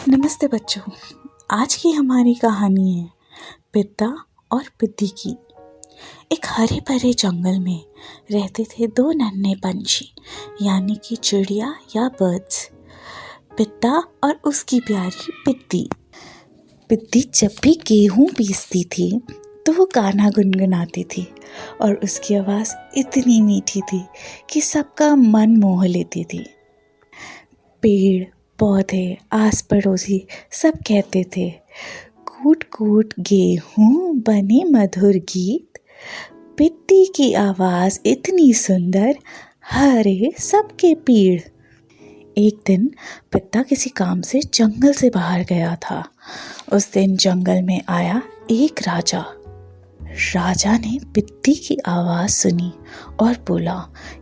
नमस्ते बच्चों। आज की हमारी कहानी है पिद्दा और पिद्दी की। एक हरे भरे जंगल में रहते थे दो नन्हे पंछी, यानी कि चिड़िया या बर्ड्स, पिद्दा और उसकी प्यारी पिद्दी। पिद्दी जब भी गेहूं पीसती थी तो वो गाना गुनगुनाती थी और उसकी आवाज़ इतनी मीठी थी कि सबका मन मोह लेती थी। पेड़ पौधे आस पड़ोसी सब कहते थे, कूट कूट गेहूं बने मधुर गीत, पिद्दी की आवाज़ इतनी सुंदर, हरे सबके पीड़। एक दिन पिद्दा किसी काम से जंगल से बाहर गया था। उस दिन जंगल में आया एक राजा। राजा ने पिद्दी की आवाज़ सुनी और बोला,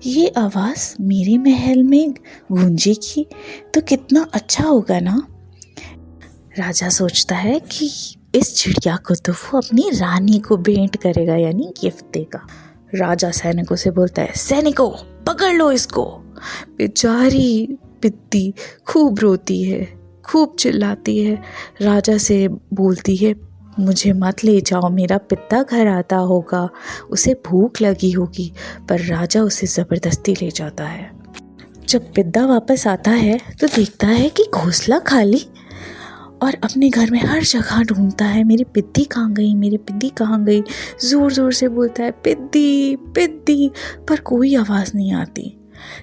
ये आवाज़ मेरे महल में गूंजेगी तो कितना अच्छा होगा ना। राजा सोचता है कि इस चिड़िया को तो वो अपनी रानी को भेंट करेगा, यानी गिफ्ट देगा। राजा सैनिकों से बोलता है, सैनिकों पकड़ लो इसको। बेचारी पिद्दी खूब रोती है, खूब चिल्लाती है, राजा से बोलती है, मुझे मत ले जाओ, मेरा पिद्दा घर आता होगा, उसे भूख लगी होगी। पर राजा उसे ज़बरदस्ती ले जाता है। जब पिद्दा वापस आता है तो देखता है कि घोंसला खाली, और अपने घर में हर जगह ढूंढता है, मेरी पिद्दी कहाँ गई, मेरी पिद्दी कहाँ गई। ज़ोर ज़ोर से बोलता है, पिद्दी पिद्दी, पर कोई आवाज़ नहीं आती।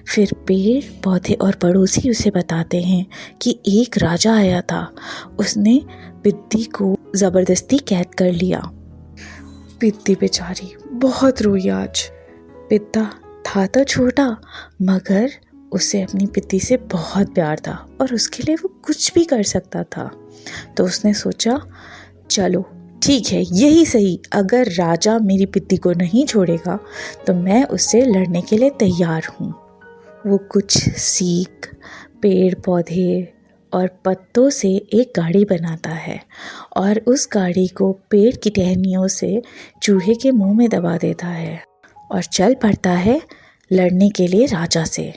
फिर पेड़ पौधे और पड़ोसी उसे बताते हैं कि एक राजा आया था, उसने पिद्दी को ज़बरदस्ती कैद कर लिया। पिद्दी बेचारी बहुत रोई आज। पिद्दा था तो छोटा, मगर उसे अपनी पिद्दी से बहुत प्यार था और उसके लिए वो कुछ भी कर सकता था। तो उसने सोचा, चलो ठीक है, यही सही, अगर राजा मेरी पिद्दी को नहीं छोड़ेगा तो मैं उससे लड़ने के लिए तैयार हूँ। वो कुछ सीख, पेड़ पौधे और पत्तों से एक गाड़ी बनाता है और उस गाड़ी को पेड़ की टहनियों से चूहे के मुंह में दबा देता है और चल पड़ता है लड़ने के लिए राजा से।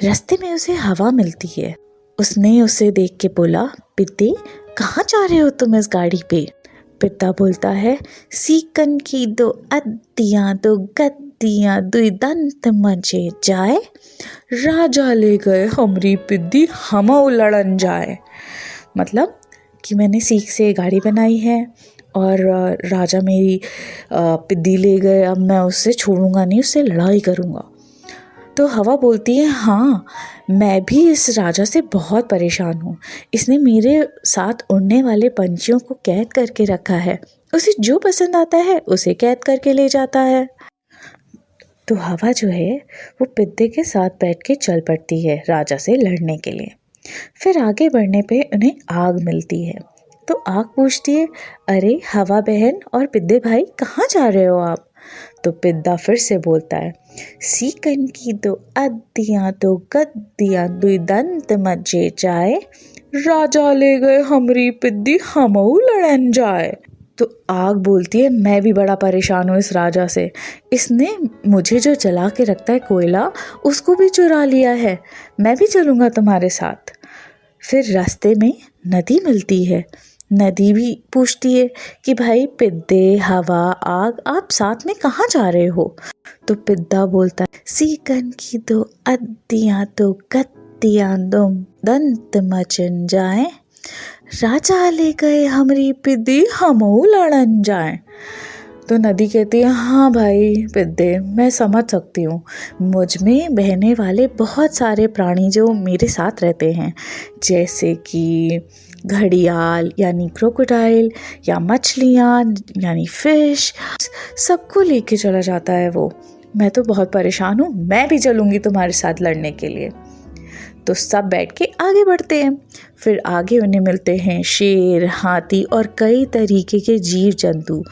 रास्ते में उसे हवा मिलती है। उसने उसे देख के बोला, पिद्दी कहाँ जा रहे हो तुम इस गाड़ी पे? पिद्दा बोलता है, सीकन की दो अद्दियाँ दो गद्दियाँ दुई दंत मजे जाए, राजा ले गए हमरी पिद्दी हमऊ लड़न जाए। मतलब कि मैंने सीख से गाड़ी बनाई है और राजा मेरी पिद्दी ले गए, अब मैं उससे छोड़ूंगा नहीं, उससे लड़ाई करूंगा। तो हवा बोलती है, हाँ मैं भी इस राजा से बहुत परेशान हूँ, इसने मेरे साथ उड़ने वाले पंछियों को कैद करके रखा है, उसे जो पसंद आता है उसे कैद करके ले जाता है। तो हवा जो है वो पिद्दी के साथ बैठ के चल पड़ती है राजा से लड़ने के लिए। फिर आगे बढ़ने पे उन्हें आग मिलती है। तो आग पूछती है, अरे हवा बहन और पिद्दी भाई कहाँ जा रहे हो आप? तो पिद्दा फिर से बोलता है, सीकन की दो अद्दियाँ दो गद्दियाँ दुई दंत मजे जाए, राजा ले गए हमरी पिद्दी हमऊ लड़न जाए। तो आग बोलती है, मैं भी बड़ा परेशान हूँ इस राजा से, इसने मुझे जो जला के रखता है कोयला उसको भी चुरा लिया है, मैं भी चलूँगा तुम्हारे साथ। फिर रास्ते में नदी मिलती है। नदी भी पूछती है कि भाई पिद्दे हवा आग आप साथ में कहाँ जा रहे हो? तो पिद्दा बोलता है, सीकन की दो अद्दियाँ दो गद्दियाँ दो दंत मचन जाए, राजा ले गए हमरी पिद्दी हमऊ लड़न जाए। तो नदी कहती है, हाँ भाई पिद्दे, मैं समझ सकती हूँ, मुझ में बहने वाले बहुत सारे प्राणी जो मेरे साथ रहते हैं, जैसे कि घड़ियाल यानी क्रोकोडाइल, या मछलियाँ यानी फिश, सबको लेके चला जाता है वो। मैं तो बहुत परेशान हूँ, मैं भी चलूँगी तुम्हारे साथ लड़ने के लिए। तो सब बैठ के आगे बढ़ते हैं। फिर आगे उन्हें मिलते हैं शेर, हाथी और कई तरीके के जीव जंतु,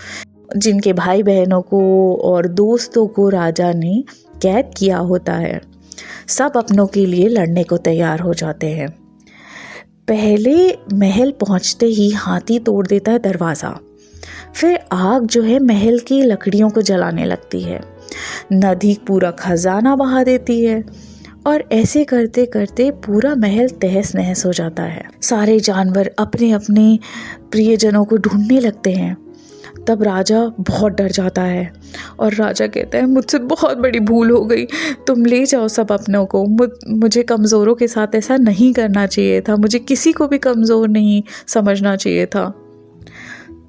जिनके भाई बहनों को और दोस्तों को राजा ने कैद किया होता है। सब अपनों के लिए लड़ने को तैयार हो जाते हैं। पहले महल पहुंचते ही हाथी तोड़ देता है दरवाज़ा। फिर आग जो है महल की लकड़ियों को जलाने लगती है। नदी पूरा खजाना बहा देती है और ऐसे करते करते पूरा महल तहस नहस हो जाता है। सारे जानवर अपने अपने प्रियजनों को ढूंढने लगते हैं। तब राजा बहुत डर जाता है और राजा कहता है, मुझसे बहुत बड़ी भूल हो गई, तुम ले जाओ सब अपनों को। मुझे कमज़ोरों के साथ ऐसा नहीं करना चाहिए था, मुझे किसी को भी कमज़ोर नहीं समझना चाहिए था।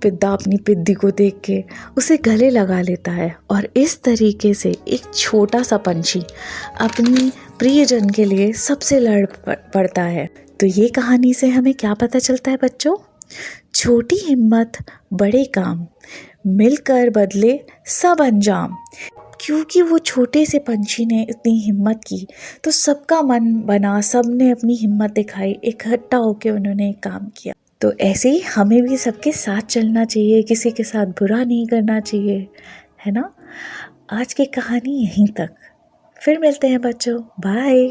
पिद्दा अपनी पिद्दी को देख के उसे गले लगा लेता है और इस तरीके से एक छोटा सा पंछी अपनी प्रियजन के लिए सबसे लड़ पड़ता है। तो ये कहानी से हमें क्या पता चलता है बच्चों? छोटी हिम्मत बड़े काम, मिलकर बदले सब अंजाम। क्योंकि वो छोटे से पंछी ने इतनी हिम्मत की तो सबका मन बना, सब ने अपनी हिम्मत दिखाई, इकट्ठा होकर उन्होंने एक काम किया। तो ऐसे ही हमें भी सबके साथ चलना चाहिए, किसी के साथ बुरा नहीं करना चाहिए, है ना। आज की कहानी यहीं तक, फिर मिलते हैं बच्चों, बाय।